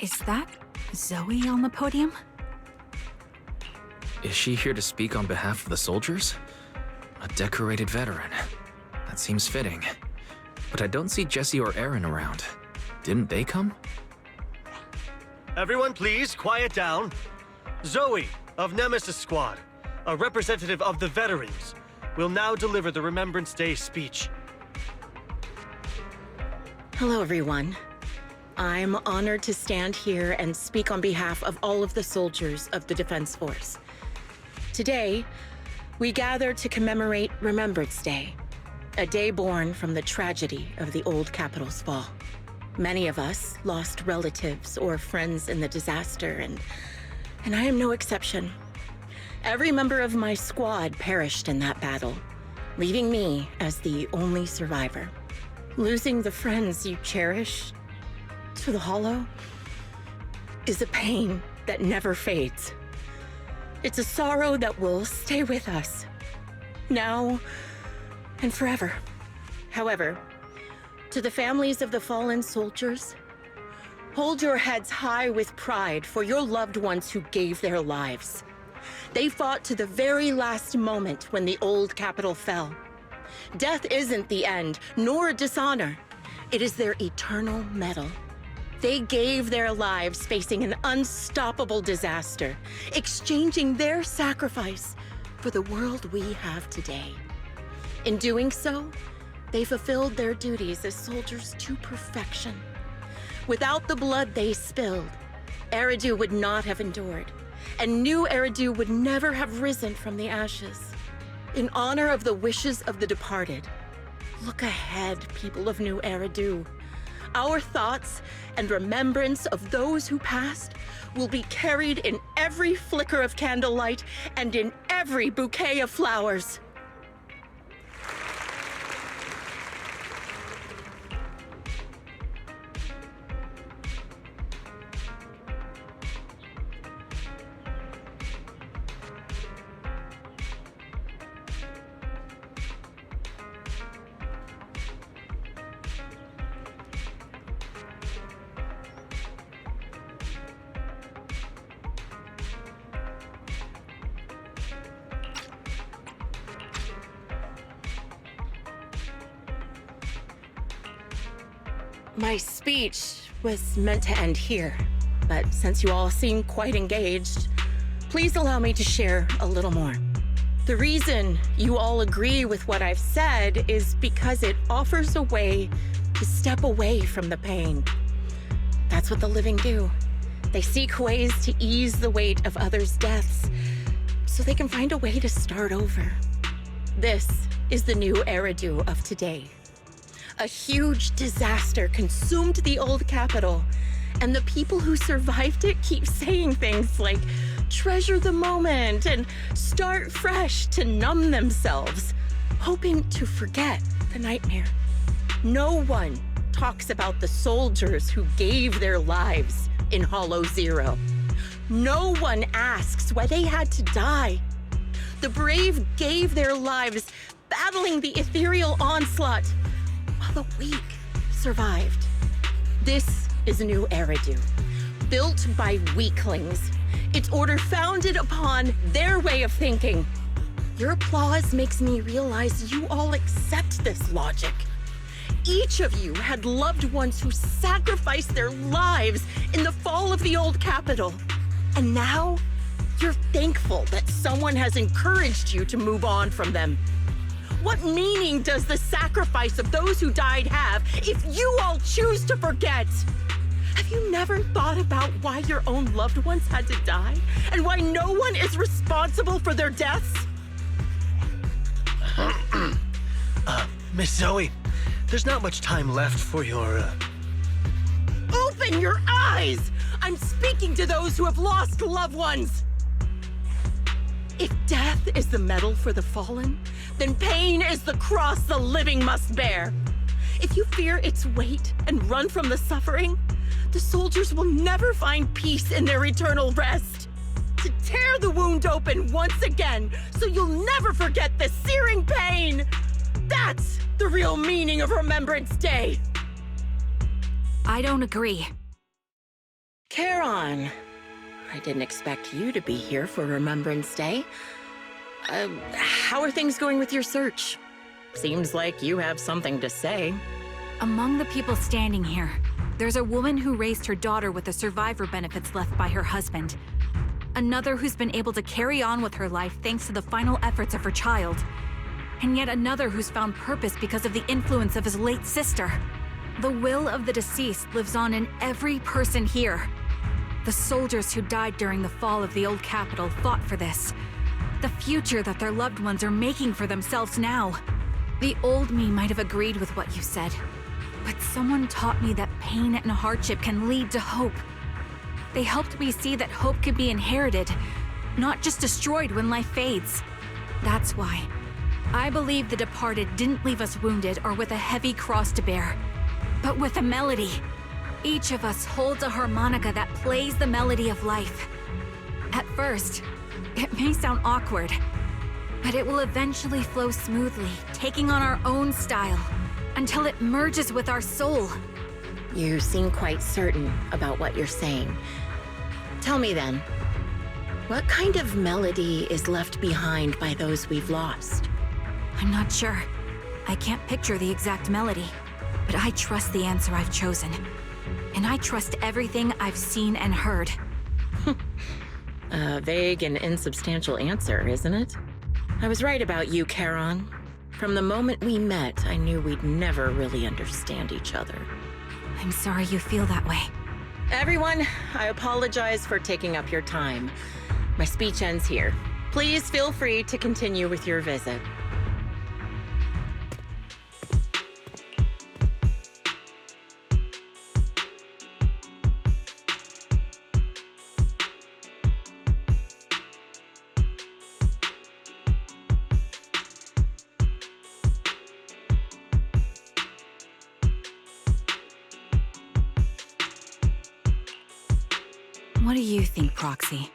Is that Zoe on the podium? Is she here to speak on behalf of the soldiers? A decorated veteran. That seems fitting. But I don't see Jesse or Aaron around. Didn't they come? Everyone please, quiet down. Zoe, of Nemesis Squad, a representative of the veterans, will now deliver the Remembrance Day speech. Hello, everyone. I'm honored to stand here and speak on behalf of all of the soldiers of the Defense Force. Today, we gather to commemorate Remembrance Day, a day born from the tragedy of the old Capitol's fall. Many of us lost relatives or friends in the disaster, and I am no exception. Every member of my squad perished in that battle, leaving me as the only survivor. Losing the friends you cherish to the hollow is a pain that never fades. It's a sorrow that will stay with us, now and forever. However, to the families of the fallen soldiers, hold your heads high with pride for your loved ones who gave their lives. They fought to the very last moment when the old Capitol fell. Death isn't the end, nor dishonor. It is their eternal medal. They gave their lives facing an unstoppable disaster, exchanging their sacrifice for the world we have today. In doing so, they fulfilled their duties as soldiers to perfection. Without the blood they spilled, Eridu would not have endured, and new Eridu would never have risen from the ashes. In honor of the wishes of the departed, look ahead, people of New Eridu. Our thoughts and remembrance of those who passed will be carried in every flicker of candlelight and in every bouquet of flowers. My speech was meant to end here, but since you all seem quite engaged, please allow me to share a little more. The reason you all agree with what I've said is because it offers a way to step away from the pain. That's what the living do. They seek ways to ease the weight of others' deaths so they can find a way to start over. This is the new Eridu of today. A huge disaster consumed the old Capitol, and the people who survived it keep saying things like, treasure the moment and start fresh to numb themselves, hoping to forget the nightmare. No one talks about the soldiers who gave their lives in Hollow Zero. No one asks why they had to die. The brave gave their lives battling the ethereal onslaught, while the weak survived. This is a new Eridu, built by weaklings. Its order founded upon their way of thinking. Your applause makes me realize you all accept this logic. Each of you had loved ones who sacrificed their lives in the fall of the old Capitol. And now, you're thankful that someone has encouraged you to move on from them. What meaning does the sacrifice of those who died have if you all choose to forget? Have you never thought about why your own loved ones had to die and why no one is responsible for their deaths? Miss Zoe, there's not much time left for your, Open your eyes! I'm speaking to those who have lost loved ones. If death is the medal for the fallen, then pain is the cross the living must bear. If you fear its weight and run from the suffering, the soldiers will never find peace in their eternal rest. To tear the wound open once again, so you'll never forget the searing pain. That's the real meaning of Remembrance Day. I don't agree. Charon, I didn't expect you to be here for Remembrance Day. How are things going with your search? Seems like you have something to say. Among the people standing here, there's a woman who raised her daughter with the survivor benefits left by her husband. Another who's been able to carry on with her life thanks to the final efforts of her child. And yet another who's found purpose because of the influence of his late sister. The will of the deceased lives on in every person here. The soldiers who died during the fall of the old capital fought for this. The future that their loved ones are making for themselves now. The old me might have agreed with what you said, but someone taught me that pain and hardship can lead to hope. They helped me see that hope can be inherited, not just destroyed when life fades. That's why I believe the departed didn't leave us wounded or with a heavy cross to bear, but with a melody. Each of us holds a harmonica that plays the melody of life. At first, it may sound awkward, but it will eventually flow smoothly, taking on our own style, until it merges with our soul. You seem quite certain about what you're saying. Tell me then, what kind of melody is left behind by those we've lost? I'm not sure. I can't picture the exact melody, but I trust the answer I've chosen. And I trust everything I've seen and heard. A vague and insubstantial answer, isn't it? I was right about you, Charon. From the moment we met, I knew we'd never really understand each other. I'm sorry you feel that way. Everyone, I apologize for taking up your time. My speech ends here. Please feel free to continue with your visit. What do you think, Proxy?